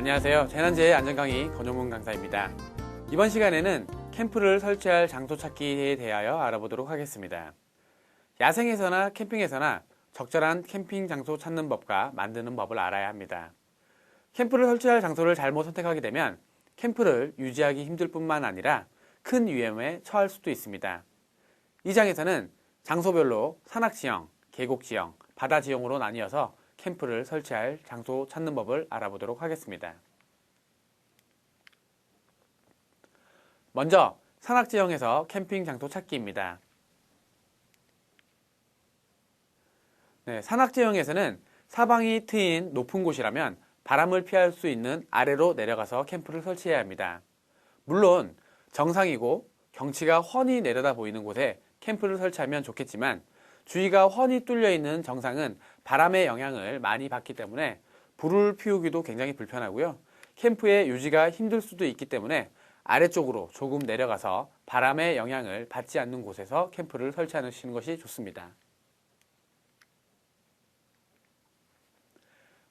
안녕하세요. 재난재해 안전강의 권용문 강사입니다. 이번 시간에는 캠프를 설치할 장소 찾기에 대하여 알아보도록 하겠습니다. 야생에서나 캠핑에서나 적절한 캠핑 장소 찾는 법과 만드는 법을 알아야 합니다. 캠프를 설치할 장소를 잘못 선택하게 되면 캠프를 유지하기 힘들 뿐만 아니라 큰 위험에 처할 수도 있습니다. 이 장에서는 장소별로 산악지형, 계곡지형, 바다지형으로 나뉘어서 캠프를 설치할 장소 찾는 법을 알아보도록 하겠습니다. 먼저 산악지형에서 캠핑 장소 찾기입니다. 산악지형에서는 사방이 트인 높은 곳이라면 바람을 피할 수 있는 아래로 내려가서 캠프를 설치해야 합니다. 물론 정상이고 경치가 훤히 내려다 보이는 곳에 캠프를 설치하면 좋겠지만 주위가 훤히 뚫려 있는 정상은 바람의 영향을 많이 받기 때문에 불을 피우기도 굉장히 불편하고요. 캠프의 유지가 힘들 수도 있기 때문에 아래쪽으로 조금 내려가서 바람의 영향을 받지 않는 곳에서 캠프를 설치하시는 것이 좋습니다.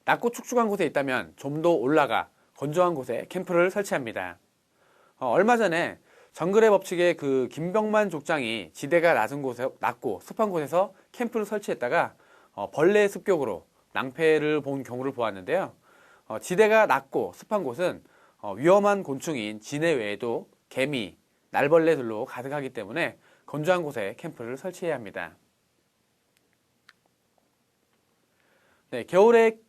낮고 축축한 곳에 있다면 좀 더 올라가 건조한 곳에 캠프를 설치합니다. 얼마 전에 정글의 법칙의 그 김병만 족장이 지대가 낮고 습한 곳에서 캠프를 설치했다가 벌레 습격으로 낭패를 본 경우를 보았는데요. 지대가 낮고 습한 곳은 위험한 곤충인 진해 외에도 개미, 날벌레들로 가득하기 때문에 건조한 곳에 캠프를 설치해야 합니다. 겨울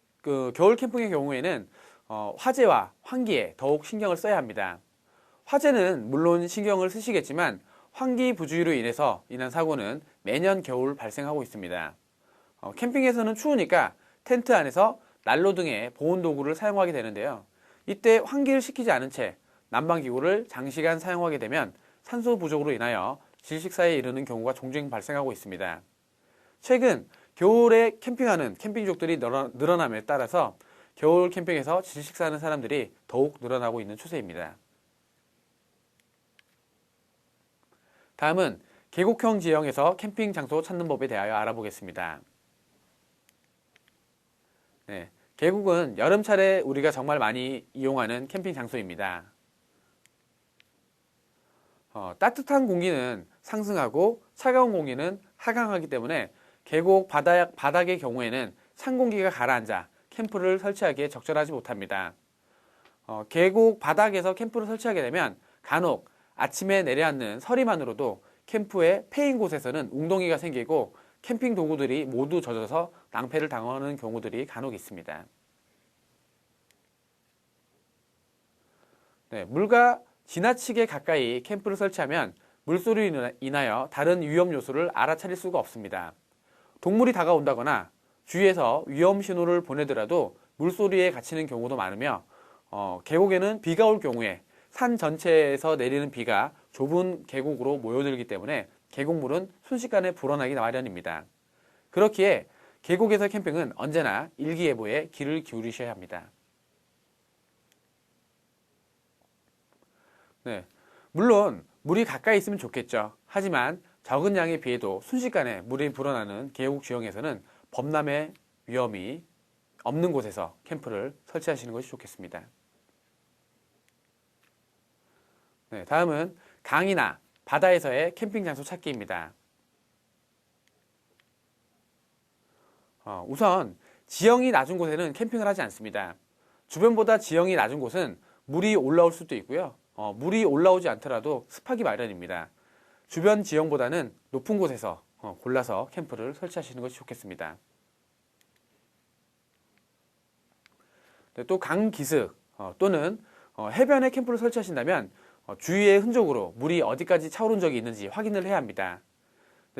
캠핑의 경우에는 화재와 환기에 더욱 신경을 써야 합니다. 화재는 물론 신경을 쓰시겠지만 환기 부주의로 인한 사고는 매년 겨울 발생하고 있습니다. 캠핑에서는 추우니까 텐트 안에서 난로 등의 보온 도구를 사용하게 되는데요. 이때 환기를 시키지 않은 채 난방기구를 장시간 사용하게 되면 산소 부족으로 인하여 질식사에 이르는 경우가 종종 발생하고 있습니다. 최근 겨울에 캠핑하는 캠핑족들이 늘어남에 따라서 겨울 캠핑에서 질식사하는 사람들이 더욱 늘어나고 있는 추세입니다. 다음은 계곡형 지형에서 캠핑 장소 찾는 법에 대하여 알아보겠습니다. 계곡은 여름철에 우리가 정말 많이 이용하는 캠핑 장소입니다. 따뜻한 공기는 상승하고 차가운 공기는 하강하기 때문에 계곡 바닥의 경우에는 찬 공기가 가라앉아 캠프를 설치하기에 적절하지 못합니다. 계곡 바닥에서 캠프를 설치하게 되면 간혹 아침에 내려앉는 서리만으로도 캠프의 패인 곳에서는 웅덩이가 생기고 캠핑 도구들이 모두 젖어서 낭패를 당하는 경우들이 간혹 있습니다. 물과 지나치게 가까이 캠프를 설치하면 물소리로 인하여 다른 위험 요소를 알아차릴 수가 없습니다. 동물이 다가온다거나 주위에서 위험 신호를 보내더라도 물소리에 갇히는 경우도 많으며 계곡에는 비가 올 경우에 산 전체에서 내리는 비가 좁은 계곡으로 모여들기 때문에 계곡물은 순식간에 불어나기 마련입니다. 그렇기에 계곡에서 캠핑은 언제나 일기예보에 귀를 기울이셔야 합니다. 물론 물이 가까이 있으면 좋겠죠. 하지만 적은 양의 비에도 순식간에 물이 불어나는 계곡 지형에서는 범람의 위험이 없는 곳에서 캠프를 설치하시는 것이 좋겠습니다. 다음은 강이나 바다에서의 캠핑 장소 찾기입니다. 우선 지형이 낮은 곳에는 캠핑을 하지 않습니다. 주변보다 지형이 낮은 곳은 물이 올라올 수도 있고요. 물이 올라오지 않더라도 습하기 마련입니다. 주변 지형보다는 높은 곳에서 골라서 캠프를 설치하시는 것이 좋겠습니다. 또 강기슭 또는 해변에 캠프를 설치하신다면 주위의 흔적으로 물이 어디까지 차오른 적이 있는지 확인을 해야 합니다.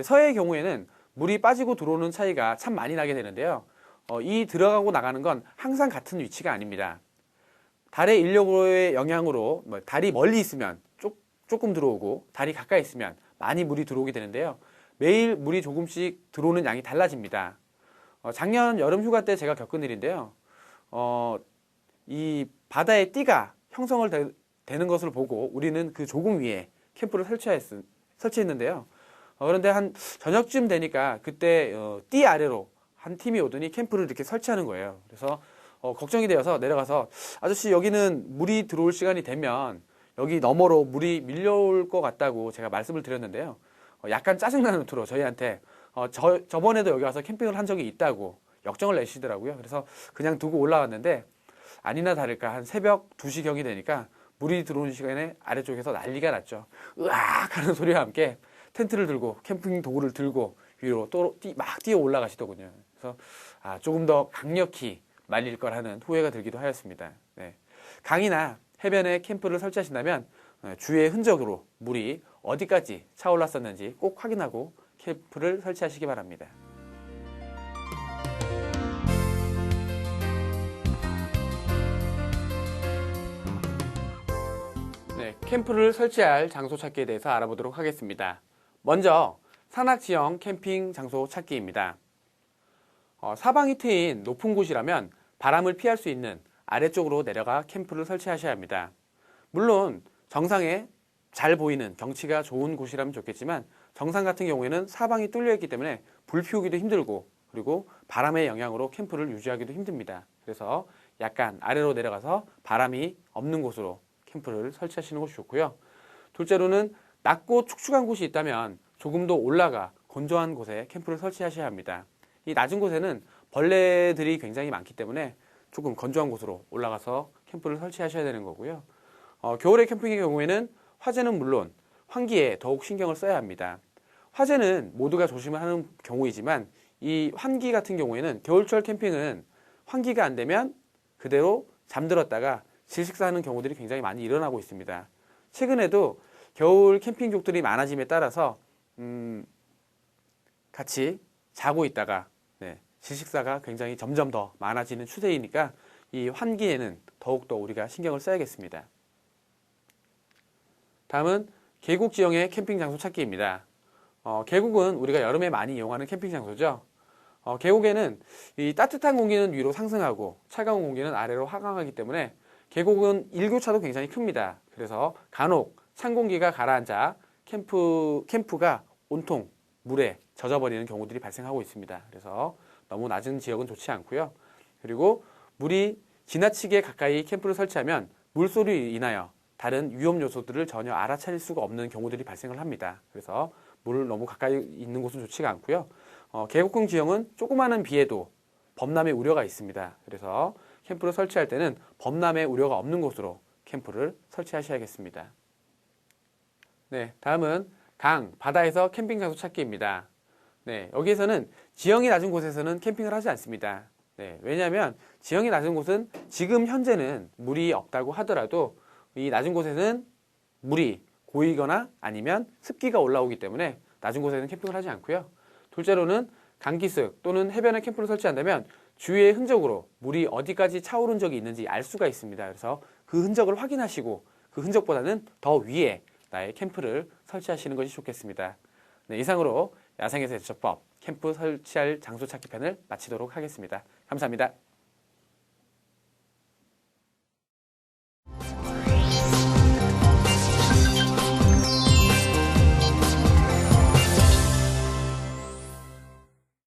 서해의 경우에는 물이 빠지고 들어오는 차이가 참 많이 나게 되는데요. 이 들어가고 나가는 건 항상 같은 위치가 아닙니다. 달의 인력의 영향으로 달이 멀리 있으면 조금 들어오고 달이 가까이 있으면 많이 물이 들어오게 되는데요. 매일 물이 조금씩 들어오는 양이 달라집니다. 작년 여름 휴가 때 제가 겪은 일인데요. 이 바다에 띠가 형성을 되는 것을 보고 우리는 그 조금 위에 캠프를 설치했는데요. 그런데 한 저녁쯤 되니까 그때 띠 아래로 한 팀이 오더니 캠프를 이렇게 설치하는 거예요. 그래서 걱정이 되어서 내려가서 아저씨 여기는 물이 들어올 시간이 되면 여기 너머로 물이 밀려올 것 같다고 제가 말씀을 드렸는데요. 약간 짜증나는 투로 저희한테 저번에도 여기 와서 캠핑을 한 적이 있다고 역정을 내시더라고요. 그래서 그냥 두고 올라왔는데 아니나 다를까 한 새벽 2시경이 되니까 물이 들어오는 시간에 아래쪽에서 난리가 났죠. 으악 하는 소리와 함께 텐트를 들고 캠핑 도구를 들고 위로 또 막 뛰어 올라가시더군요. 그래서 조금 더 강력히 말릴 거라는 후회가 들기도 하였습니다. 네. 강이나 해변에 캠프를 설치하신다면 주위의 흔적으로 물이 어디까지 차올랐었는지 꼭 확인하고 캠프를 설치하시기 바랍니다. 네, 캠프를 설치할 장소 찾기에 대해서 알아보도록 하겠습니다. 먼저 산악지형 캠핑 장소 찾기입니다. 사방이 트인 높은 곳이라면 바람을 피할 수 있는 아래쪽으로 내려가 캠프를 설치하셔야 합니다. 물론 정상에 잘 보이는 경치가 좋은 곳이라면 좋겠지만 정상 같은 경우에는 사방이 뚫려 있기 때문에 불 피우기도 힘들고 그리고 바람의 영향으로 캠프를 유지하기도 힘듭니다. 그래서 약간 아래로 내려가서 바람이 없는 곳으로 캠프를 설치하시는 것이 좋고요. 둘째로는 낮고 축축한 곳이 있다면 조금 더 올라가 건조한 곳에 캠프를 설치하셔야 합니다. 이 낮은 곳에는 벌레들이 굉장히 많기 때문에 조금 건조한 곳으로 올라가서 캠프를 설치하셔야 되는 거고요. 겨울에 캠핑의 경우에는 화재는 물론 환기에 더욱 신경을 써야 합니다. 화재는 모두가 조심을 하는 경우이지만 이 환기 같은 경우에는 겨울철 캠핑은 환기가 안 되면 그대로 잠들었다가 질식사하는 경우들이 굉장히 많이 일어나고 있습니다. 최근에도 겨울 캠핑족들이 많아짐에 따라서 같이 자고 있다가 질식사가 굉장히 점점 더 많아지는 추세이니까 이 환기에는 더욱더 우리가 신경을 써야겠습니다. 다음은 계곡 지형의 캠핑 장소 찾기입니다. 계곡은 우리가 여름에 많이 이용하는 캠핑 장소죠. 계곡에는 이 따뜻한 공기는 위로 상승하고 차가운 공기는 아래로 하강하기 때문에 계곡은 일교차도 굉장히 큽니다. 그래서 간혹 찬 공기가 가라앉아 캠프가 온통 물에 젖어버리는 경우들이 발생하고 있습니다. 그래서 너무 낮은 지역은 좋지 않고요. 그리고 물이 지나치게 가까이 캠프를 설치하면 물소리로 인하여 다른 위험 요소들을 전혀 알아차릴 수가 없는 경우들이 발생을 합니다. 그래서 물 너무 가까이 있는 곳은 좋지가 않고요. 계곡경 지형은 조그마한 비에도 범람의 우려가 있습니다. 그래서 캠프를 설치할 때는 범람의 우려가 없는 곳으로 캠프를 설치하셔야겠습니다. 네, 다음은 강, 바다에서 캠핑 장소 찾기입니다. 네, 여기에서는 지형이 낮은 곳에서는 캠핑을 하지 않습니다. 네, 왜냐하면 지형이 낮은 곳은 지금 현재는 물이 없다고 하더라도 이 낮은 곳에는 물이 고이거나 아니면 습기가 올라오기 때문에 낮은 곳에는 캠핑을 하지 않고요. 둘째로는 강기슭 또는 해변에 캠프를 설치한다면 주위의 흔적으로 물이 어디까지 차오른 적이 있는지 알 수가 있습니다. 그래서 그 흔적을 확인하시고 그 흔적보다는 더 위에 나의 캠프를 설치하시는 것이 좋겠습니다. 네, 이상으로 야생에서 대처법 캠프 설치할 장소 찾기 편을 마치도록 하겠습니다. 감사합니다.